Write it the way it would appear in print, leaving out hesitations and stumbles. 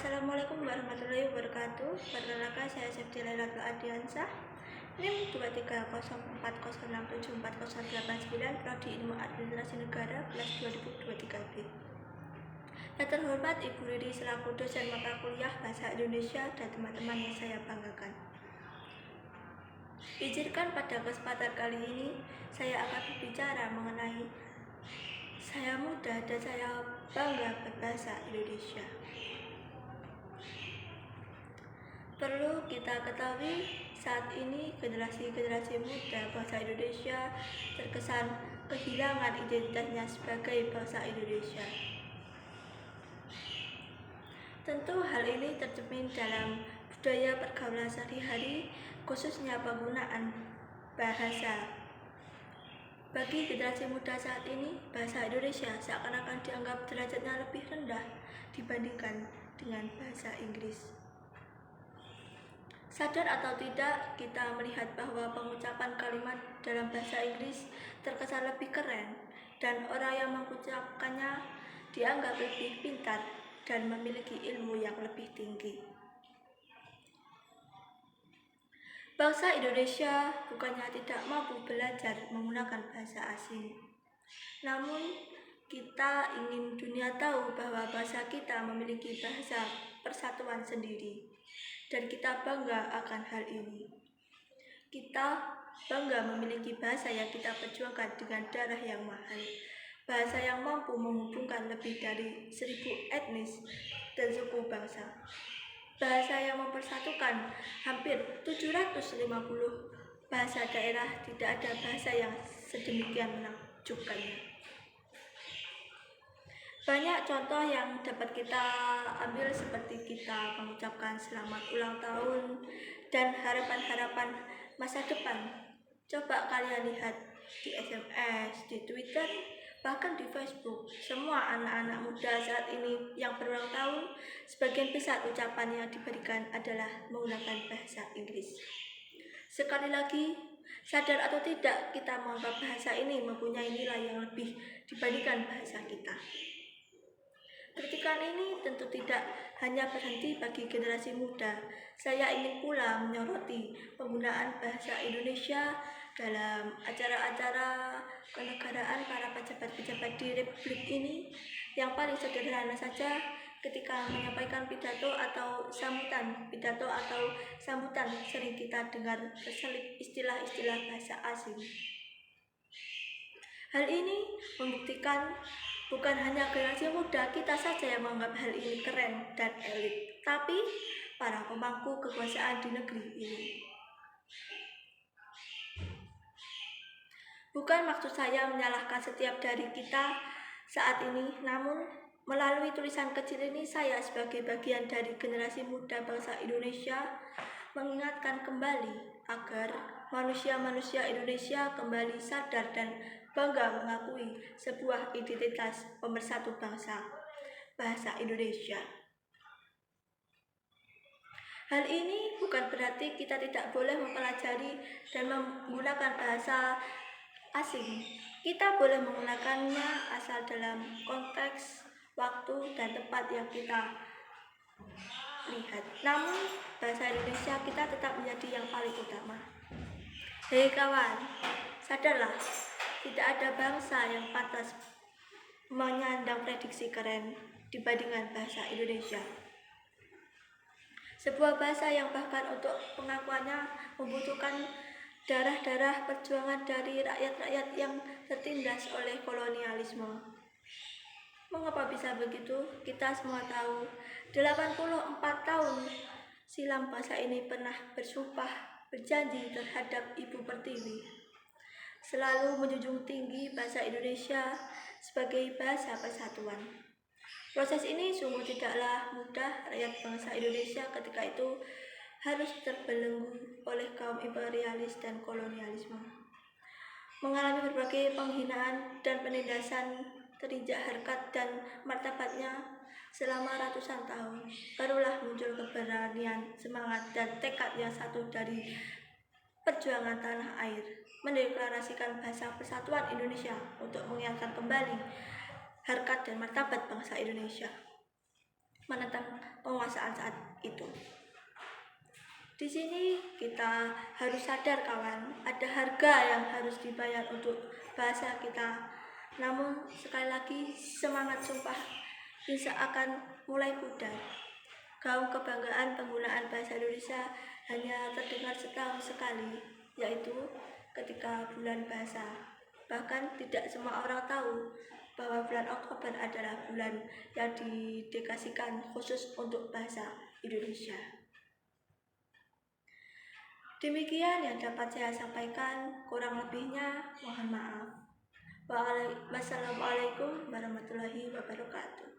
Assalamualaikum warahmatullahi wabarakatuh. Perkenalkan saya Septi Lailatul Adiansah, NIM 23040674089, Prodi Ilmu Administrasi Negara, kelas 2023B. Yang terhormat Ibu Riri selaku dosen mata kuliah Bahasa Indonesia dan teman-teman yang saya banggakan. Izinkan pada kesempatan kali ini saya akan berbicara mengenai saya muda dan saya bangga berbahasa Indonesia. Perlu kita ketahui, saat ini generasi muda bangsa Indonesia terkesan kehilangan identitasnya sebagai bangsa Indonesia. Tentu hal ini tercermin dalam budaya pergaulan sehari-hari, khususnya penggunaan bahasa. Bagi generasi muda saat ini, bahasa Indonesia seakan-akan dianggap derajatnya lebih rendah dibandingkan dengan bahasa Inggris. Sadar atau tidak, kita melihat bahwa pengucapan kalimat dalam bahasa Inggris terkesan lebih keren dan orang yang mengucapkannya dianggap lebih pintar dan memiliki ilmu yang lebih tinggi. Bangsa Indonesia bukannya tidak mampu belajar menggunakan bahasa asing, namun kita ingin dunia tahu bahwa bahasa kita memiliki bahasa persatuan sendiri, dan kita bangga akan hal ini. Kita bangga memiliki bahasa yang kita perjuangkan dengan darah yang mahal, bahasa yang mampu menghubungkan lebih dari 1000 etnis dan suku bangsa, bahasa yang mempersatukan hampir 750 bahasa daerah. Tidak ada bahasa yang sedemikian menakjubkannya. Banyak contoh yang dapat kita ambil, seperti kita mengucapkan selamat ulang tahun dan harapan-harapan masa depan. Coba kalian lihat di SMS, di Twitter, bahkan di Facebook. Semua anak-anak muda saat ini yang berulang tahun, sebagian besar ucapan yang diberikan adalah menggunakan bahasa Inggris. Sekali lagi, sadar atau tidak, kita menganggap bahasa ini mempunyai nilai yang lebih dibandingkan bahasa kita. Kritikan ini tentu tidak hanya berhenti bagi generasi muda. Saya ingin pula menyoroti penggunaan bahasa Indonesia dalam acara-acara kenegaraan para pejabat-pejabat di Republik ini. Yang paling sederhana saja, ketika menyampaikan pidato atau sambutan, sering kita dengar terselip istilah-istilah bahasa asing. Hal ini membuktikan bukan hanya generasi muda kita saja yang menganggap hal ini keren dan elit, tapi para pemangku kekuasaan di negeri ini. Bukan maksud saya menyalahkan setiap dari kita saat ini, namun melalui tulisan kecil ini saya sebagai bagian dari generasi muda bangsa Indonesia mengingatkan kembali agar manusia-manusia Indonesia kembali sadar dan bangga mengakui sebuah identitas pemersatu bangsa, bahasa Indonesia. Hal ini bukan berarti kita tidak boleh mempelajari dan menggunakan bahasa asing. Kita boleh menggunakannya asal dalam konteks, waktu, dan tempat yang kita lihat. Namun, bahasa Indonesia kita tetap menjadi yang paling utama. Hei kawan, sadarlah, tidak ada bangsa yang pantas menyandang prediksi keren dibandingkan bahasa Indonesia. Sebuah bahasa yang bahkan untuk pengakuannya membutuhkan darah-darah perjuangan dari rakyat-rakyat yang tertindas oleh kolonialisme. Mengapa bisa begitu? Kita semua tahu, 84 tahun silam bangsa ini pernah bersumpah, berjanji terhadap Ibu Pertiwi, selalu menjunjung tinggi bahasa Indonesia sebagai bahasa persatuan. Proses ini sungguh tidaklah mudah. Rakyat bangsa Indonesia ketika itu harus terbelenggu oleh kaum imperialis dan kolonialisme, mengalami berbagai penghinaan dan penindasan, terinjak harkat dan martabatnya selama ratusan tahun. Barulah muncul keberanian, semangat, dan tekad yang satu dari perjuangan tanah air, mendeklarasikan bahasa persatuan Indonesia untuk mengingatkan kembali harkat dan martabat bangsa Indonesia. menentang penguasaan saat itu. Di sini kita harus sadar kawan, ada harga yang harus dibayar untuk bahasa kita. Namun sekali lagi semangat Sumpah Indonesia akan mulai pudar. Gaung kebanggaan penggunaan bahasa Indonesia hanya terdengar setahun sekali, yaitu ketika bulan bahasa. Bahkan tidak semua orang tahu bahwa bulan Oktober adalah bulan yang didedikasikan khusus untuk bahasa Indonesia. Demikian yang dapat saya sampaikan, kurang lebihnya mohon maaf. Wassalamualaikum warahmatullahi wabarakatuh.